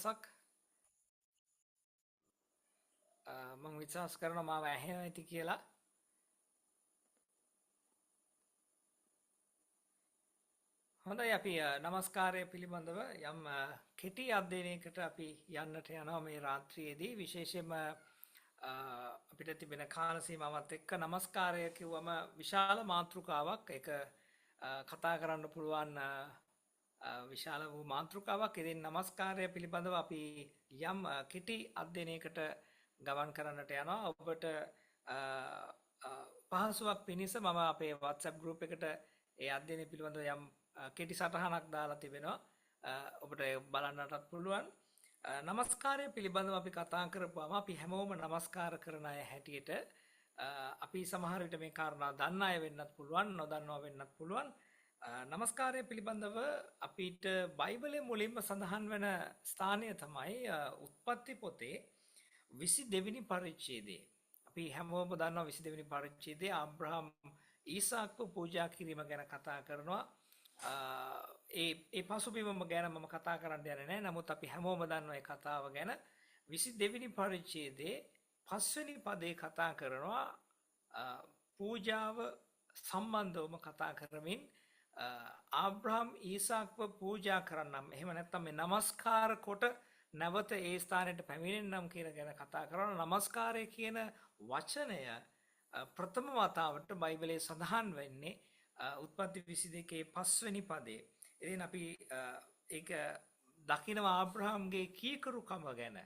දවසක් මම විශ්වාස කරනවා මාව ඇහෙනවා ඇති කියලා. හොඳයි අපි নমස්කාරය පිළිබඳව යම් කෙටි අධ්‍යයනයකට අපි යන්නට යනවා මේ රාත්‍රියේදී විශේෂයෙන්ම අපිට තිබෙන කාල සීමාවත් එක්ක নমස්කාරය කිව්වම විශාල මාතෘකාවක් ඒක කතා කරන්න පුළුවන් විශාල වූ මාතෘකාවක්. ඉතින් নমස්කාරය පිළිබඳව අපි යම් කෙටි අධ්‍යයනයකට ගමන් කරන්නට යනවා. ඔබට පහසුවක් පිණිස මම අපේ WhatsApp group එකට ඒ අධ්‍යයනය පිළිබඳව යම් කෙටි සටහනක් දාලා තිබෙනවා. ඔබට බලන්නටත් පුළුවන්. নমස්කාරය පිළිබඳව අපි කතා කරපුවාම අපි හැමෝම নমස්කාර කරන අය හැටියට අපි සමහර විට මේ කාරණා දන්න අය වෙන්නත් පුළුවන්, නොදන්නවා වෙන්නත් පුළුවන්. নমස්කාරය පිළිබඳව අපිට බයිබලයේ මුලින්ම සඳහන් වෙන ස්ථානය තමයි උත්පත්ති පොතේ 22 වෙනි පරිච්ඡේදය. අපි හැමෝම දන්නවා 22 වෙනි පරිච්ඡේදයේ ආබ්‍රහම් ඊසාක්ව පූජා කිරීම ගැන කතා කරනවා. ඒ පසුබිමම ගැන මම කතා කරන්න යන්නේ නැහැ. නමුත් අපි හැමෝම දන්නවා ඒ කතාව ගැන. 22 වෙනි පරිච්ඡේදයේ 5 වෙනි පදේ කතා කරනවා පූජාව සම්බන්ධවම කතා කරමින් ආබ්‍රහම් ඊසාක්ව පූජා කරන්නම්. එහෙම නැත්නම් මේ নমස්කාර කොට නැවත ඒ ස්ථානයට පැමිණෙන්නම් කියන ගැන කතා කරනවා. নমස්කාරය කියන වචනය ප්‍රථම වතාවට බයිබලයේ සඳහන් වෙන්නේ උත්පත්ති 22 5 වෙනි පදේ. ඉතින් අපි ඒක දකිනවා ආබ්‍රහම්ගේ කීකරුකම ගැන.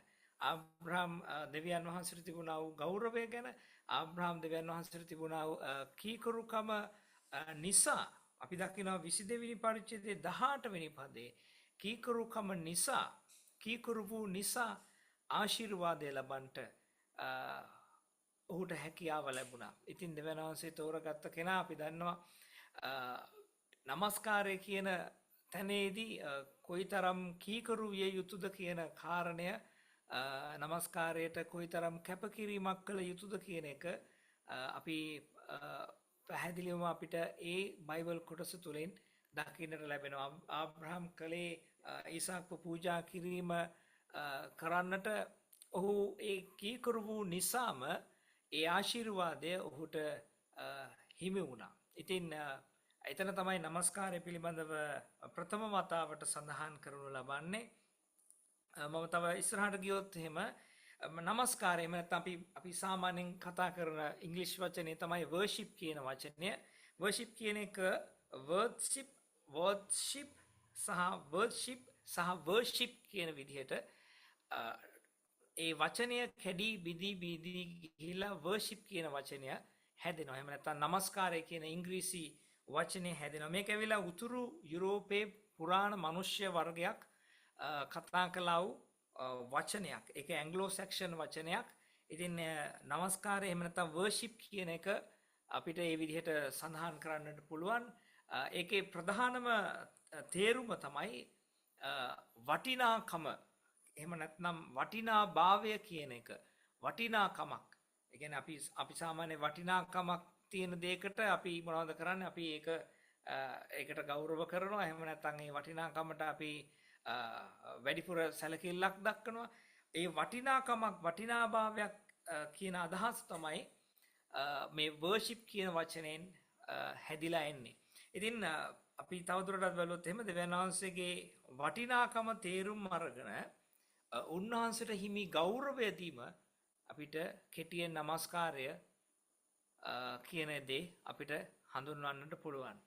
ආබ්‍රහම් දෙවියන් වහන්සේට තිබුණා වූ ගෞරවය ගැන, ආබ්‍රහම් දෙවියන් වහන්සේට තිබුණා වූ කීකරුකම නිසා අපි දකිනවා 22 වෙනි පරිච්ඡේදයේ 18 වෙනි පදේ කීකරුකම නිසා, කීකරු වූ නිසා ආශිර්වාදය ලබන්නට ඔහුට හැකියාව ලැබුණා. ඉතින් දෙවියන් වහන්සේ තෝරගත්ත කෙනා අපි දන්නවා নমස්කාරය කියන තැනේදී කොයිතරම් කීකරු විය යුතුද කියන කාරණය, নমස්කාරයට කොයිතරම් කැපකිරීමක් කළ යුතුද කියන එක අපි පැහැදිලිවම අපිට ඒ බයිබල් කොටස තුලින් දකින්නට ලැබෙනවා. ආබ්‍රහම් කලේ ඊසාක්ව පූජා කිරීම කරන්නට ඔහු ඒ කීකරු වූ නිසාම ඒ ආශිර්වාදය ඔහුට හිමි වුණා. ඉතින් එතන තමයි নমස්කාරය පිළිබඳව ප්‍රථම වතාවට සඳහන් කරනු ලබන්නේ. මම තව ඉස්සරහට ගියොත් එහෙම নমස්කාරය නැත්නම් අපි සාමාන්‍යයෙන් කතා කරන ඉංග්‍රීසි වචනේ තමයි worship කියන වචනය. worship කියන එක worship සහ worship කියන විදිහට ඒ වචනය කැඩී බිදී ගිහිලා worship කියන වචනය හැදෙනවා. එහෙම නැත්නම් নমස්කාරය කියන ඉංග්‍රීසි වචනේ හැදෙනවා. මේක ඇවිල්ලා උතුරු යුරෝපයේ පුරාණ මනුෂ්‍ය වර්ගයක් කතා කළා වූ වචනයක්. ඒක ඇන්ග්ලෝ සැක්සන් වචනයක්. ඉතින් নমස්කාරය එහෙම නැත්නම් worship කියන එක අපිට මේ විදිහට සඳහන් කරන්නට පුළුවන්. ඒකේ ප්‍රධානම තේරුම තමයි වටිනාකම. එහෙම නැත්නම් වටිනාභාවය කියන එක. වටිනාකමක්. ඒ කියන්නේ අපි සාමාන්‍ය වටිනාකමක් තියෙන දෙයකට අපි මොනවද කරන්නේ? අපි ඒකට ගෞරව කරනවා. එහෙම නැත්නම් ඒ වටිනාකමට අපි වැඩිපුර සැලකිල්ලක් දක්වනවා. ඒ වටිනාකමක්, වටිනාභාවයක් කියන අදහස් තමයි මේ worship කියන වචනයෙන් හැදිලා එන්නේ. ඉතින් අපි තවදුරටත් බලුවොත් එහෙම දෙවියන් වහන්සේගේ වටිනාකම තේරුම් අරගෙන උන්වහන්සේට හිමි ගෞරවය දීම අපිට කෙටියෙන් নমස්කාරය කියන දේ අපිට හඳුන්වන්නට පුළුවන්.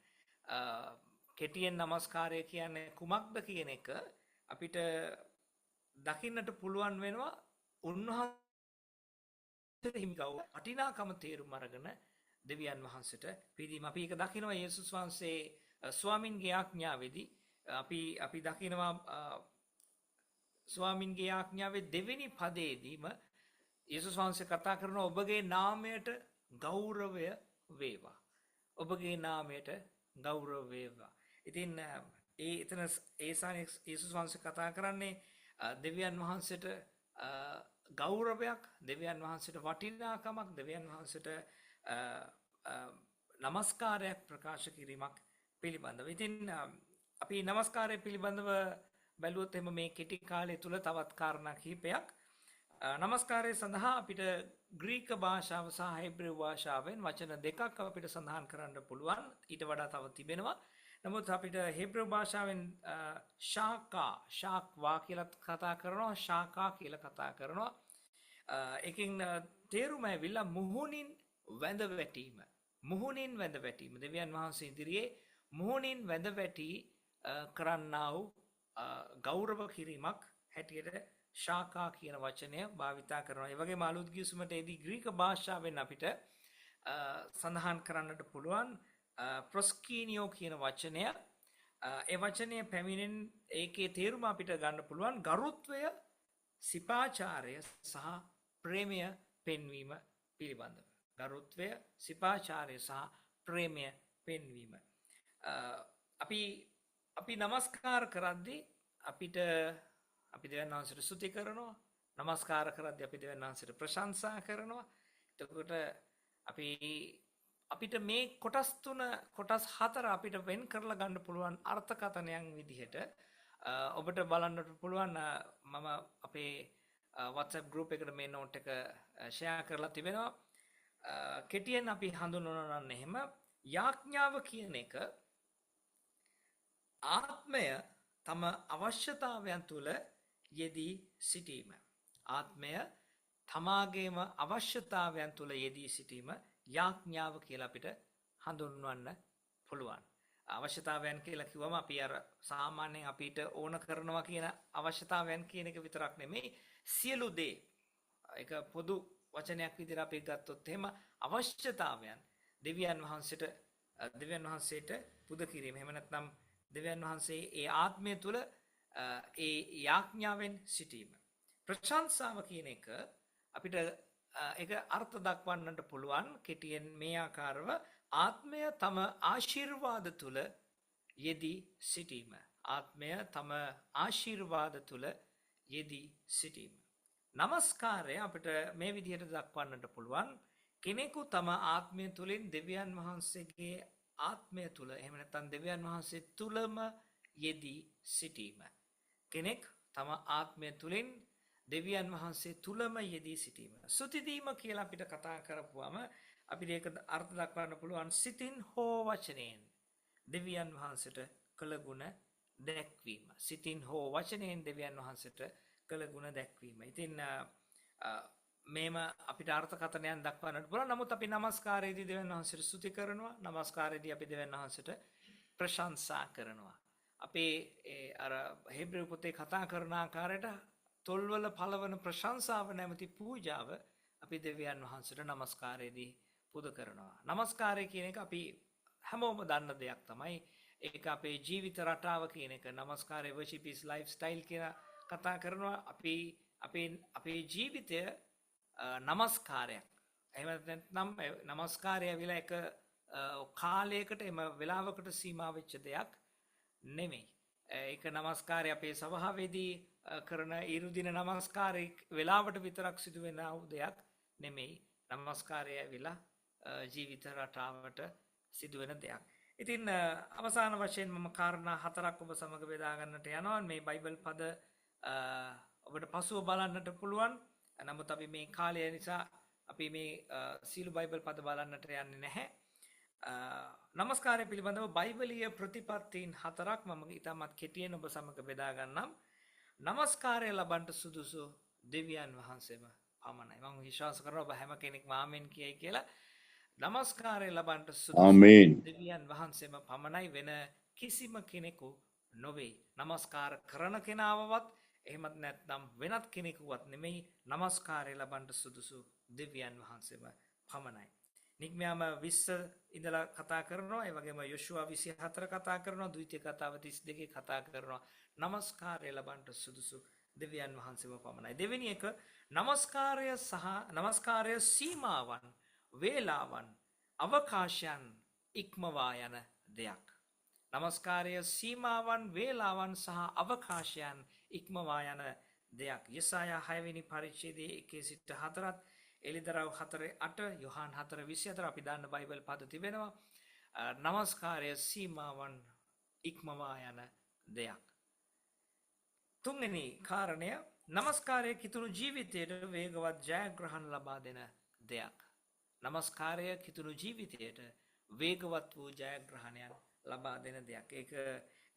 කෙටියෙන් নমස්කාරය කියන්නේ කුමක්ද කියන එක අපිට දකින්නට පුළුවන් වෙනවා උන්වහන්සේට හිමි ගෞරව වටිනාකම තේරුම් අරගෙන දෙවියන් වහන්සේට පිළිම අපි ඒක දකිනවා යේසුස් වහන්සේ ස්වාමින්ගේ ආඥාවේදී අපි දකිනවා ස්වාමින්ගේ ආඥාවේ දෙවෙනි පදයේදීම යේසුස් වහන්සේ කතා කරන ඔබගේ නාමයට ගෞරවය වේවා. ඔබගේ නාමයට ගෞරව වේවා. ඉතින් එතන යේසුස් වහන්සේ කතා කරන්නේ දෙවියන් වහන්සේට ගෞරවයක්, දෙවියන් වහන්සේට වටිනාකමක්, දෙවියන් වහන්සේට নমස්කාරයක් ප්‍රකාශ කිරීමක් පිළිබඳව. ඉතින් අපි নমස්කාරය පිළිබඳව බැලුවොත් එහෙම මේ කෙටි කාලය තුල තවත් කාරණා කිහිපයක් නමස්කාරය සඳහා අපිට ග්‍රීක භාෂාව සහ හේබ්‍රෙව් භාෂාවෙන් වචන දෙකක් අපිට සඳහන් කරන්න පුළුවන්. ඊට වඩා තව තිබෙනවා. නමුත් අපිට හේබ්‍රෙව් භාෂාවෙන් ශාක්වා කියලා කතා කරනවා, ශාකා කියලා කතා කරනවා. එකකින් තේරුම ඇවිල්ලා මුහුණින් වැඳ වැටීම. මුහුණින් වැඳ වැටීම. දෙවියන් වහන්සේ ඉදිරියේ මුහුණින් වැඳ වැටි කරන්නා වූ ගෞරව කිරීමක් හැටියට ශාකා කියන වචනය භාවිතා කරනවා. ඒ වගේම අලුත් ගිවිසුමේදී ග්‍රීක භාෂාවෙන් අපිට සඳහන් කරන්නට පුළුවන් ප්‍රොස්කීනියෝ කියන වචනය. ඒ වචනය පැමිණෙන ඒකේ තේරුම අපිට ගන්න පුළුවන් ගරුත්වය, සිපාචාරය සහ ප්‍රේමය පෙන්වීම පිළිබඳව. ගරුත්වය, සිපාචාරය සහ ප්‍රේමය පෙන්වීම. අපි නමස්කාර කරද්දී අපිට අපි දෙවියන් වහන්සේට ස්තුති කරනවා. නමස්කාර කරද්දී අපි දෙවියන් වහන්සේට ප්‍රශංසා කරනවා. එතකොට අපිට මේ කොටස් හතර අපිට වෙන් කරලා ගන්න පුළුවන් අර්ථකථනයන් විදිහට ඔබට බලන්නට පුළුවන්. මම අපේ WhatsApp group එකට මේ note එක share කරලා තිබෙනවා. කෙටියෙන් අපි හඳුන්වනවා නම් එහෙම යාඥාව කියන එක ආත්මය තම අවශ්‍යතාවයන් තුළ යෙදී සිටීම. ආත්මය තමාගේම අවශ්‍යතාවයන් තුළ යෙදී සිටීම යාඥාව කියලා අපිට හඳුන්වන්න පුළුවන්. අවශ්‍යතාවයන් කියලා කිව්වම අපි අර සාමාන්‍යයෙන් අපිට ඕන කරනවා කියන අවශ්‍යතාවයන් කියන එක විතරක් නෙමෙයි, සියලු දේ ඒක පොදු වචනයක් විදිහට අපි ගත්තොත් එහෙම අවශ්‍යතාවයන් දෙවියන් වහන්සේට පුද කිරීම. එහෙම නැත්නම් දෙවියන් වහන්සේ ඒ ආත්මය තුළ ඒ යාඥාවෙන් සිටීම. ප්‍රශංසාව කියන එක අපිට ඒක අර්ථ දක්වන්නට පුළුවන් කෙටියෙන් මේ ආකාරව ආත්මය තම ආශිර්වාද තුළ යෙදී සිටීම. ආත්මය තම ආශිර්වාද තුළ යෙදී සිටීම. නමස්කාරය අපිට මේ විදිහට දක්වන්නට පුළුවන් කෙනෙකු තම ආත්මය තුළින් දෙවියන් වහන්සේගේ ආත්මය තුළ එහෙම නැත්නම් දෙවියන් වහන්සේ තුළම යෙදී සිටීම. කෙනෙක් තම ආත්මය තුළින් දෙවියන් වහන්සේ තුළම යෙදී සිටීම. ස්තුතිදීම කියලා අපිට කතා කරපුවම අපිට ඒක අර්ථ දක්වන්න පුළුවන් සිතින් හෝ වචනයෙන් දෙවියන් වහන්සේට කළ ගුණ දැක්වීම. සිතින් හෝ වචනයෙන් දෙවියන් වහන්සේට කළ ගුණ දැක්වීම. ඉතින් මේම අපිට අර්ථකථනයන් දක්වන්නට පුළුවන්. නමුත් අපි නමස්කාරයේදී දෙවියන් වහන්සේට ස්තුති කරනවා. නමස්කාරයේදී අපි දෙවියන් වහන්සේට ප්‍රශංසා කරනවා. අපේ අර හේබ්‍රෙව් පොතේ කතා කරන ආකාරයට තොල්වල පළවන ප්‍රශංසාව නැමැති පූජාව අපි දෙවියන් වහන්සේට නමස්කාරයේදී පුද කරනවා. නමස්කාරය කියන එක අපි හැමෝම දන්න දෙයක් තමයි. ඒක අපේ ජීවිත රටාව කියන එක. නමස්කාරය worship is lifestyle කියලා කතා කරනවා. අපේ ජීවිතය නමස්කාරයක්. එහෙම නැත්නම් නමස්කාරය විලා එක කාලයකට එම වෙලාවකට සීමා වෙච්ච දෙයක් නෙමෙයි. ඒක නමස්කාරය අපේ සභාවේදී කරන ඉරුදින නමස්කාරය වෙලාවට විතරක් සිදු වෙන දෙයක් නෙමෙයි. නමස්කාරය විලා ජීවිත රටාවට සිදු වෙන දෙයක්. ඉතින් අවසාන වශයෙන් මම කාරණා හතරක් ඔබ සමග බෙදා ගන්නට යනවා. මේ බයිබල් පද ඔබට පසුව බලන්නට පුළුවන්. නමුත් අපි මේ කාලය නිසා අපි මේ සීළු බයිබල් පද බලන්නට යන්නේ නැහැ. නමස්කාරය පිළිබඳව බයිබලීය ප්‍රතිපත්තීන් හතරක් මම ඉතාමත් කෙටියෙන් ඔබ සමග බෙදා ගන්නම්. නමස්කාරය ලබන්නට සුදුසු දෙවියන් වහන්සේම පමණයි. මම විශ්වාස කරනවා ඔබ හැම කෙනෙක්ම ආමෙන් කියයි කියලා. නමස්කාරය ලබන්නට සුදුසු දෙවියන් වහන්සේම පමණයි, වෙන කිසිම කෙනෙකු නොවේ. නමස්කාර කරන කෙනාවවත් එහෙමත් නැත්නම් වෙනත් කෙනෙකුවත් නෙමෙයි. නමස්කාරය ලබන්නට සුදුසු දෙවියන් වහන්සේම පමණයි. නිග්මයාම 20 ඉඳලා කතා කරනවා. ඒ වගේම යොෂුවා 24 කතා කරනවා. ද්විතීය කතාව 32 කතා කරනවා. නමස්කාරය ලබන්නට සුදුසු දෙවියන් වහන්සේම පමණයි. දෙවෙනි එක නමස්කාරය සීමාවන්, වේලාවන්, අවකාශයන් ඉක්මවා යන දෙයක්. නමස්කාරය සීමාවන්, වේලාවන් සහ අවකාශයන් ඉක්මවා යන දෙයක්. යෙසායා 6 වෙනි පරිච්ඡේදයේ 1 සිට 4ත්, එලිදරව් 4:8, යොහාන් 4:24 අපි දාන්න බයිබල් පද තිබෙනවා. නමස්කාරය සීමාවන් ඉක්මවා යන දෙයක්. තුන්වෙනි කාරණය නමස්කාරය කිතුණු ජීවිතයට වේගවත් ජයග්‍රහණ ලබා දෙන දෙයක්. නමස්කාරය කිතුණු ජීවිතයට වේගවත් වූ ජයග්‍රහණයන් ලබා දෙන දෙයක්. ඒක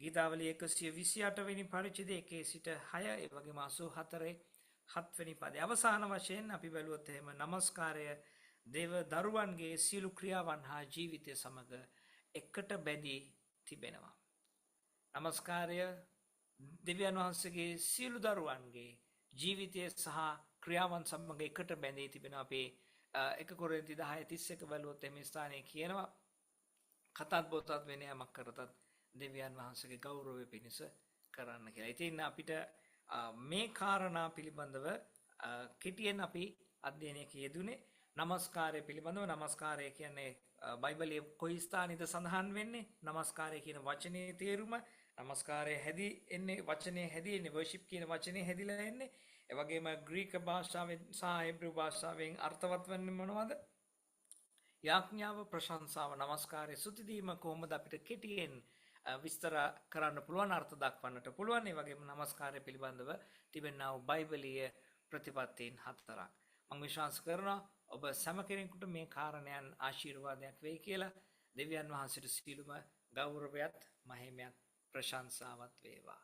ගීතාවලිය 128 වෙනි පරිච්ඡේදයේ 1 සිට 6 ඒ වගේම 84 7 වෙනි පදේ අවසාන වශයෙන් අපි බැලුවොත් එහෙම නමස්කාරය දේව දරුවන්ගේ සියලු ක්‍රියාවන් හා ජීවිතය සමග එකට බැඳී තිබෙනවා. නමස්කාරය දෙවියන් වහන්සේගේ සියලු දරුවන්ගේ ජීවිතය සහ ක්‍රියාවන් සමග එකට බැඳී තිබෙන අපේ 1 කොරින්ති 10:31 බැලුවොත් එමේ ස්ථානයේ කියනවා කතත් බොතත් වෙන යමක් කරතත් දෙවියන් වහන්සේගේ ගෞරවය පිණිස කරන්න කියලා. ඉතින් අපිට මේ කාරණා පිළිබඳව කෙටියෙන් අපි අධ්‍යයනයක යෙදුනේ නමස්කාරය පිළිබඳව. නමස්කාරය කියන්නේ බයිබලයේ කොයි ස්ථානෙද සඳහන් වෙන්නේ? නමස්කාරය කියන වචනේ තේරුම නමස්කාරය හැදී එන්නේ වචනේ හැදී එන්නේ වර්ෂිප් කියන වචනේ හැදිලා එන්නේ. ඒ වගේම ග්‍රීක භාෂාවෙන් සහ හේබ්‍රු භාෂාවෙන් අර්ථවත් වෙන්නේ මොනවද? යාඥාව, ප්‍රශංසාව, නමස්කාරය, ස්තුතිදීම කොහොමද අපිට කෙටියෙන් විස්තර කරන්න පුළුවන්, අර්ථ දක්වන්නට පුළුවන්. ඒ වගේම නමස්කාරය පිළිබඳව තිබෙනා වූ බයිබලීය ප්‍රතිපත්තීන් 4ක්. මම විශ්වාස කරනවා ඔබ සෑම කෙනෙකුට මේ කාරණයන් ආශිර්වාදයක් වෙයි කියලා. දෙවියන් වහන්සේට සියලුම ගෞරවයත් මහිමයත් ප්‍රශංසාවත් වේවා.